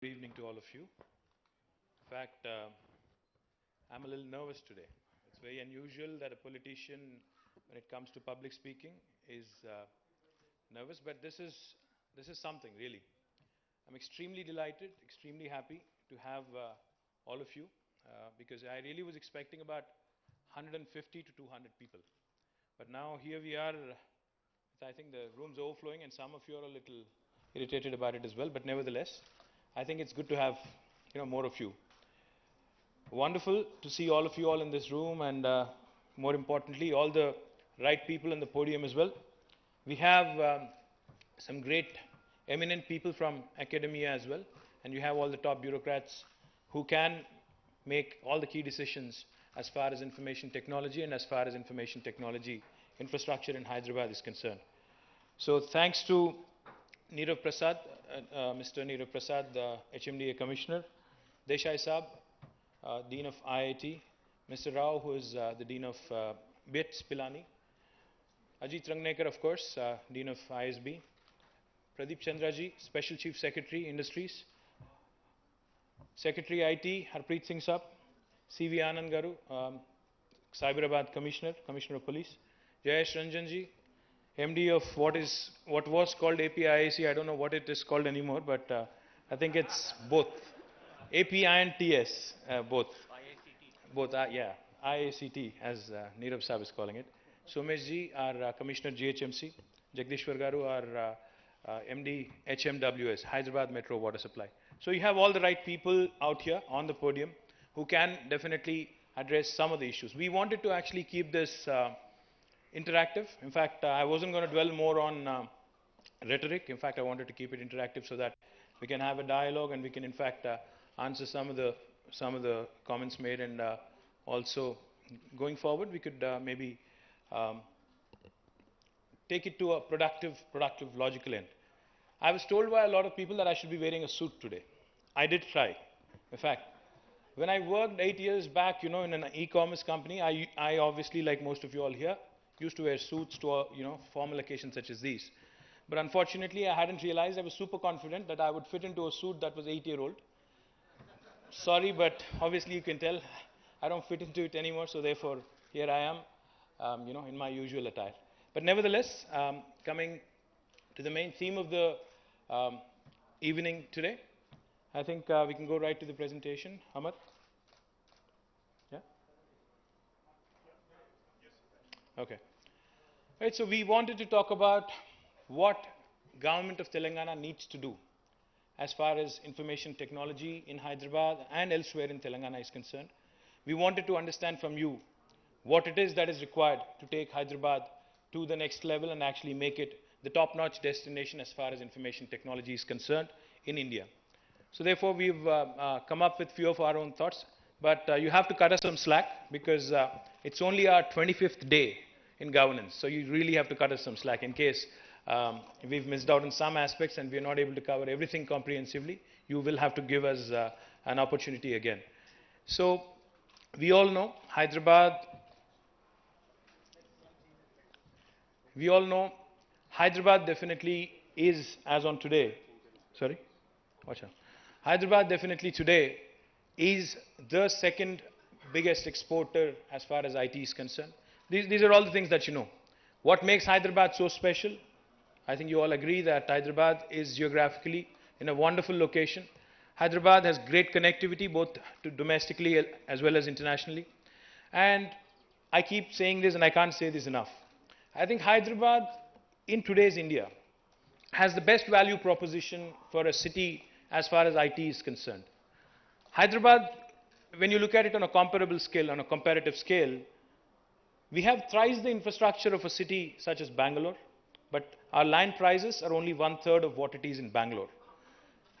Good evening to all of you. In fact, I'm a little nervous today. It's very unusual that a politician, when it comes to public speaking, is nervous. But this is something really. I'm extremely delighted, extremely happy to have all of you because I really was expecting about 150 to 200 people. But now here we are. I think the room's overflowing, and some of you are a little irritated about it as well. But nevertheless, I think it's good to have more of you. Wonderful to see all of you all in this room, and more importantly, all the right people on the podium as well. We have some great, eminent people from academia as well, and you have all the top bureaucrats who can make all the key decisions as far as information technology and as far as information technology infrastructure in Hyderabad is concerned. So thanks to Nirav Prasad, Mr. Nirav Prasad, the HMDA Commissioner, Desai Saab, Dean of IIT, Mr. Rao, who is the Dean of BITS, Pilani, Ajit Rangnekar, of course, Dean of ISB, Pradeep Chandraji, Special Chief Secretary, Industries, Secretary IT, Harpreet Singh Saab, CV Anand Garu, Hyderabad Commissioner, Commissioner of Police, Jayesh Ranjanji, MD of what was called APIAC. I don't know what it is called anymore, but I think it's both. API and TS, both. IACT. Both, yeah. IACT, as Nirav Saab is calling it. Somesh ji, our Commissioner GHMC. Jagdishwar Garu, our MD HMWS, Hyderabad Metro Water Supply. So you have all the right people out here on the podium who can definitely address some of the issues. We wanted to actually keep this interactive. In fact, I wasn't going to dwell more on rhetoric. In fact, I wanted to keep it interactive so that we can have a dialogue and we can, in fact, answer some of the comments made, and also going forward, we could maybe take it to a productive, logical end. I was told by a lot of people that I should be wearing a suit today. I did try. In fact, when I worked 8 years back, in an e-commerce company, I obviously, like most of you all here, used to wear suits to formal occasions such as these. But unfortunately, I hadn't realized. I was super confident that I would fit into a suit that was 8-year-old. Sorry, but obviously you can tell I don't fit into it anymore, so therefore here I am, in my usual attire. But nevertheless, coming to the main theme of the evening today, I think we can go right to the presentation. Amar? Yeah? Okay. Right, so we wanted to talk about what government of Telangana needs to do as far as information technology in Hyderabad and elsewhere in Telangana is concerned. We wanted to understand from you what it is that is required to take Hyderabad to the next level and actually make it the top-notch destination as far as information technology is concerned in India. So therefore, we've come up with few of our own thoughts, but you have to cut us some slack because it's only our 25th day in governance. So you really have to cut us some slack in case we've missed out on some aspects and we're not able to cover everything comprehensively. You will have to give us an opportunity again. So we all know Hyderabad definitely is, as on today, sorry, watch out. Hyderabad definitely today is the second biggest exporter as far as IT is concerned. These are all the things that you know. What makes Hyderabad so special? I think you all agree that Hyderabad is geographically in a wonderful location. Hyderabad has great connectivity both to domestically as well as internationally. And I keep saying this and I can't say this enough. I think Hyderabad in today's India has the best value proposition for a city as far as IT is concerned. Hyderabad, when you look at it on a comparable scale, on a comparative scale, we have thrice the infrastructure of a city such as Bangalore, but our land prices are only 1/3 of what it is in Bangalore.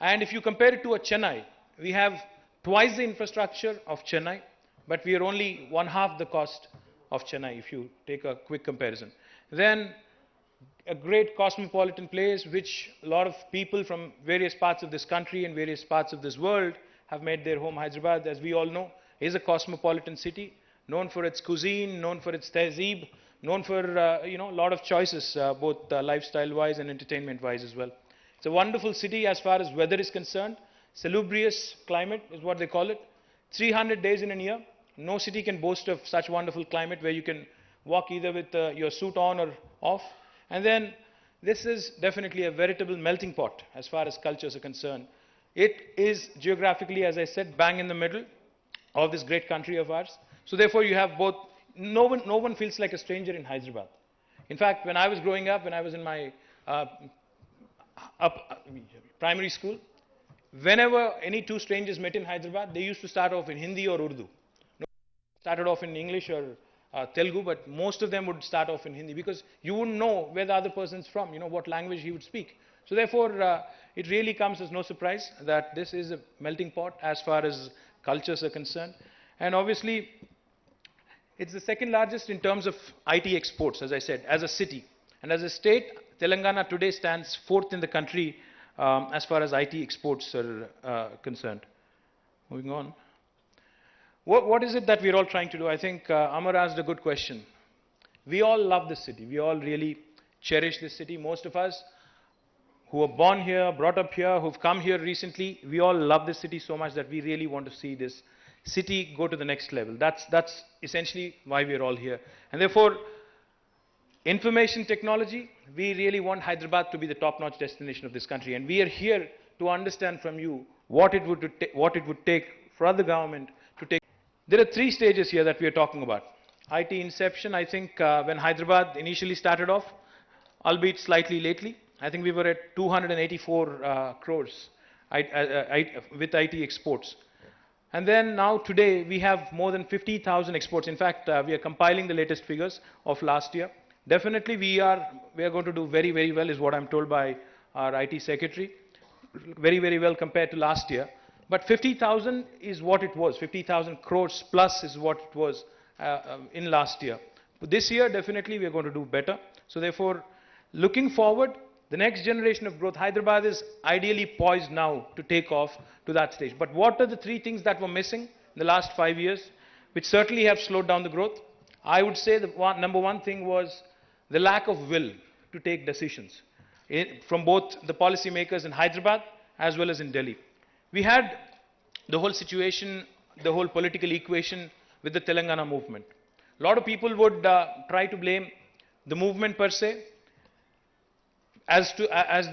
And if you compare it to a Chennai, we have twice the infrastructure of Chennai, but we are only 1/2 the cost of Chennai if you take a quick comparison. Then a great cosmopolitan place which a lot of people from various parts of this country and various parts of this world have made their home. Hyderabad, as we all know, is a cosmopolitan city, known for its cuisine, known for its tehzeeb, known for a lot of choices, both lifestyle-wise and entertainment-wise as well. It's a wonderful city as far as weather is concerned. salubrious climate is what they call it. 300 days in a year. No city can boast of such wonderful climate where you can walk either with your suit on or off. And then this is definitely a veritable melting pot as far as cultures are concerned. It is geographically, as I said, bang in the middle of this great country of ours. So therefore you have both, no one feels like a stranger in Hyderabad. In fact, when I was growing up, when I was in my primary school, whenever any two strangers met in Hyderabad, they used to start off in Hindi or Urdu. No, started off in English or Telugu, but most of them would start off in Hindi because you wouldn't know where the other person's from, what language he would speak. So therefore, it really comes as no surprise that this is a melting pot as far as cultures are concerned. And obviously, it's the second largest in terms of IT exports, as I said, as a city. And as a state, Telangana today stands fourth in the country as far as IT exports are concerned. Moving on. What is it that we're all trying to do? I think Amar asked a good question. We all love this city. We all really cherish this city. Most of us who were born here, brought up here, who've come here recently, we all love this city so much that we really want to see this city go to the next level. That's essentially why we're all here. And therefore, information technology, we really want Hyderabad to be the top-notch destination of this country. And we are here to understand from you what it would take for the government to take. There are three stages here that we are talking about. IT inception, I think when Hyderabad initially started off, albeit slightly lately, I think we were at 284 crores with IT exports. And then now today we have more than 50,000 exports. In fact, we are compiling the latest figures of last year. Definitely we are going to do very, very well is what I'm told by our IT secretary. Very, very well compared to last year. But 50,000 is what it was. 50,000 crores plus is what it was in last year. But this year, definitely we are going to do better. So therefore, looking forward, the next generation of growth, Hyderabad is ideally poised now to take off to that stage. But what are the three things that were missing in the last 5 years, which certainly have slowed down the growth? I would say the number one thing was the lack of will to take decisions from both the policymakers in Hyderabad as well as in Delhi. We had the whole situation, the whole political equation with the Telangana movement. A lot of people would try to blame the movement per se as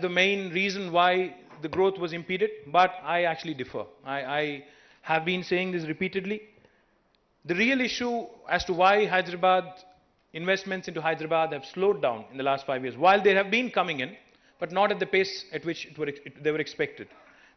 the main reason why the growth was impeded, but I actually differ. I have been saying this repeatedly. The real issue as to why investments into Hyderabad have slowed down in the last 5 years, while they have been coming in, but not at the pace at which they were expected.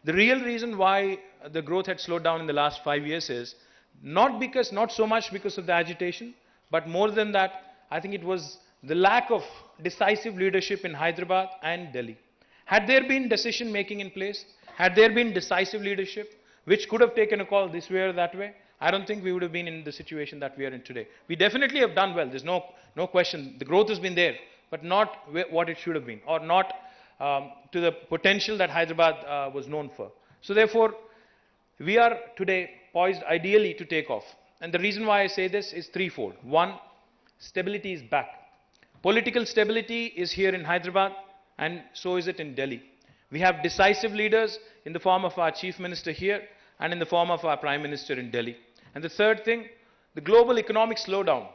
The real reason why the growth had slowed down in the last 5 years is not so much because of the agitation, but more than that, I think it was the lack of decisive leadership in Hyderabad and Delhi. Had there been decision making in place, had there been decisive leadership, which could have taken a call this way or that way, I don't think we would have been in the situation that we are in today. We definitely have done well. There's no question. The growth has been there, but not what it should have been, or not to the potential that Hyderabad was known for. So therefore, we are today poised ideally to take off. And the reason why I say this is threefold. One, stability is back. Political stability is here in Hyderabad, and so is it in Delhi. We have decisive leaders in the form of our Chief Minister here and in the form of our Prime Minister in Delhi. And the third thing, the global economic slowdown,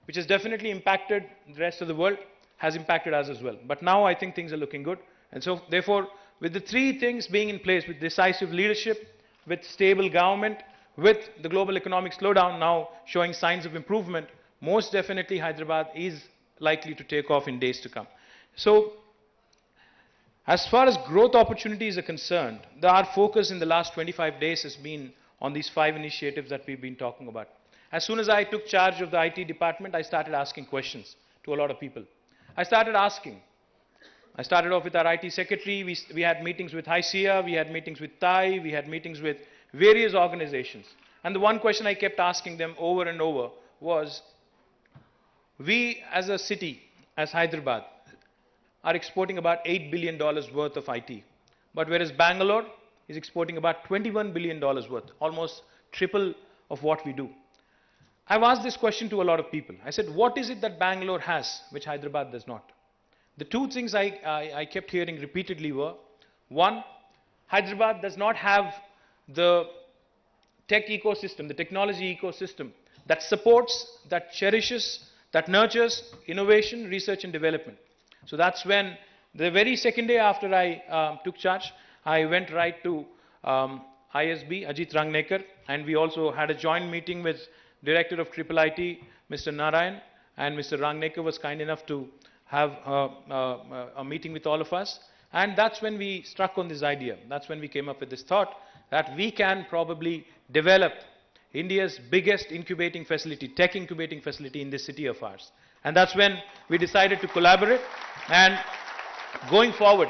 which has definitely impacted the rest of the world, has impacted us as well. But now I think things are looking good. And so therefore, with the three things being in place, with decisive leadership, with stable government, with the global economic slowdown now showing signs of improvement, most definitely Hyderabad is likely to take off in days to come. So, as far as growth opportunities are concerned, our focus in the last 25 days has been on these 5 initiatives that we've been talking about. As soon as I took charge of the IT department, I started asking questions to a lot of people. I started off with our IT secretary, we had meetings with HICIA, we had meetings with TAI, we had meetings with various organizations. And the one question I kept asking them over and over was, we as a city, as Hyderabad, are exporting about $8 billion worth of IT. But whereas Bangalore is exporting about $21 billion worth, almost triple of what we do. I've asked this question to a lot of people. I said, what is it that Bangalore has, which Hyderabad does not? The two things I kept hearing repeatedly were, one, Hyderabad does not have the tech ecosystem, the technology ecosystem that supports, that cherishes, that nurtures innovation, research and development. So that's when the very second day after I took charge, I went right to ISB, Ajit Rangnekar, and we also had a joint meeting with Director of IIIT, Mr. Narayan, and Mr. Rangnekar was kind enough to have a meeting with all of us. And that's when we struck on this idea. That's when we came up with this thought that we can probably develop India's biggest incubating facility, tech incubating facility in this city of ours. And that's when we decided to collaborate. And going forward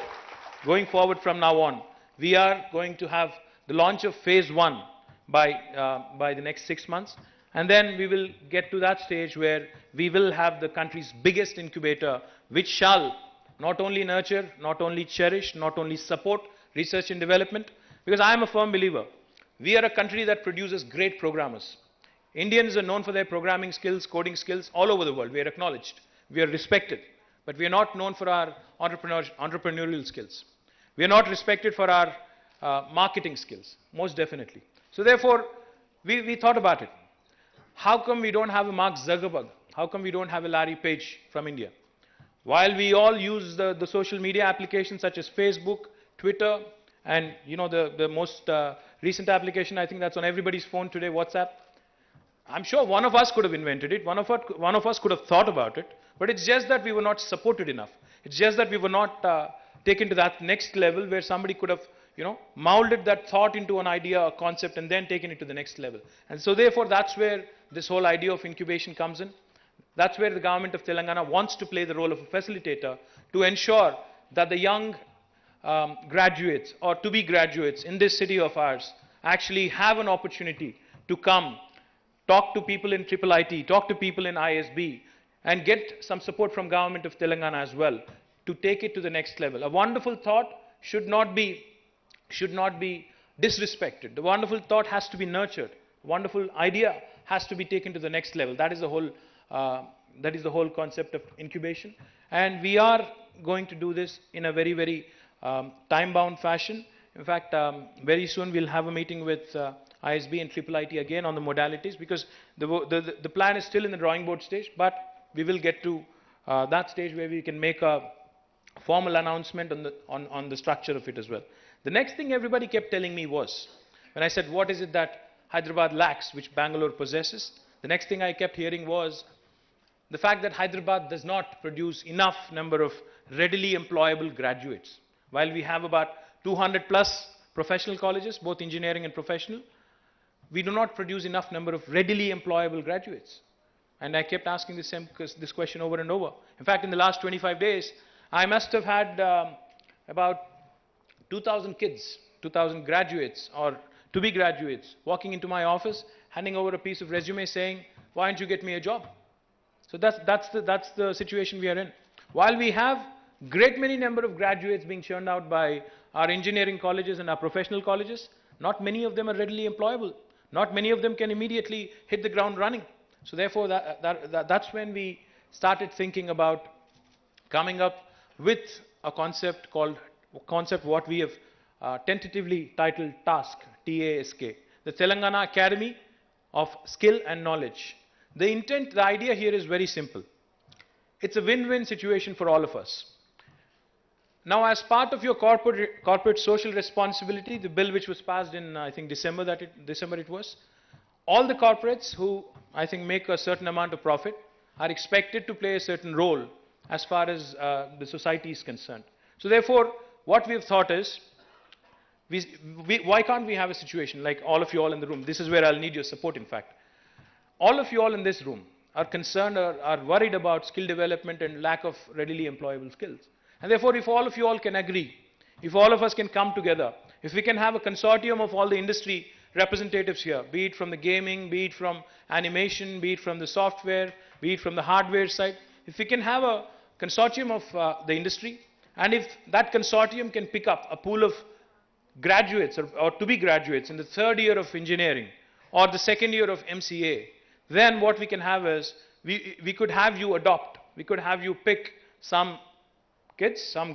from now on, we are going to have the launch of phase 1 by the next 6 months. And then we will get to that stage where we will have the country's biggest incubator, which shall not only nurture, not only cherish, not only support research and development, because I am a firm believer. We are a country that produces great programmers. Indians are known for their programming skills, coding skills all over the world. We are acknowledged. We are respected. But we are not known for our entrepreneurial skills. We are not respected for our marketing skills, most definitely. So therefore, we thought about it. How come we don't have a Mark Zuckerberg? How come we don't have a Larry Page from India? While we all use the social media applications such as Facebook, Twitter, and the most recent application, I think that's on everybody's phone today, WhatsApp. I'm sure one of us could have invented it, one of us could have thought about it, but it's just that we were not supported enough. It's just that we were not taken to that next level where somebody could have molded that thought into an idea, a concept, and then taken it to the next level. And so therefore, that's where this whole idea of incubation comes in. That's where the government of Telangana wants to play the role of a facilitator to ensure that the young graduates or to-be graduates in this city of ours actually have an opportunity to come, talk to people in IIIT, talk to people in ISB, and get some support from government of Telangana as well to take it to the next level. A wonderful thought should not be disrespected. The wonderful thought has to be nurtured. The wonderful idea has to be taken to the next level. That is the whole concept of incubation. And we are going to do this in a very, very time-bound fashion. In fact, very soon we'll have a meeting with ISB and IIIT again on the modalities, because the plan is still in the drawing board stage, but we will get to that stage where we can make a formal announcement on the structure of it as well. The next thing everybody kept telling me was, when I said, what is it that Hyderabad lacks, which Bangalore possesses? The next thing I kept hearing was the fact that Hyderabad does not produce enough number of readily employable graduates. While we have about 200 plus professional colleges, both engineering and professional, we do not produce enough number of readily employable graduates. And I kept asking this question over and over. In fact, in the last 25 days, I must have had about 2,000 kids, 2,000 graduates or to-be graduates walking into my office, handing over a piece of resume saying, why don't you get me a job? So that's the situation we are in. While we have great many number of graduates being churned out by our engineering colleges and our professional colleges, not many of them are readily employable. Not many of them can immediately hit the ground running. So therefore, that's when we started thinking about coming up with a concept what we have tentatively titled TASK, T-A-S-K, the Telangana Academy of Skill and Knowledge. The idea here is very simple. It's a win-win situation for all of us. Now, as part of your corporate social responsibility, the bill which was passed in, I think, December it was, all the corporates who, I think, make a certain amount of profit are expected to play a certain role as far as the society is concerned. So therefore, what we have thought is, why can't we have a situation like all of you all in the room? This is where I'll need your support, in fact. All of you all in this room are concerned or are worried about skill development and lack of readily employable skills. And therefore, if all of you all can agree, if all of us can come together, if we can have a consortium of all the industry representatives here, be it from the gaming, be it from animation, be it from the software, be it from the hardware side, if we can have a consortium of the industry, and if that consortium can pick up a pool of graduates or to-be graduates in the third year of engineering or the second year of MCA, then what we can have is, we could have you adopt, we could have you pick some kids, some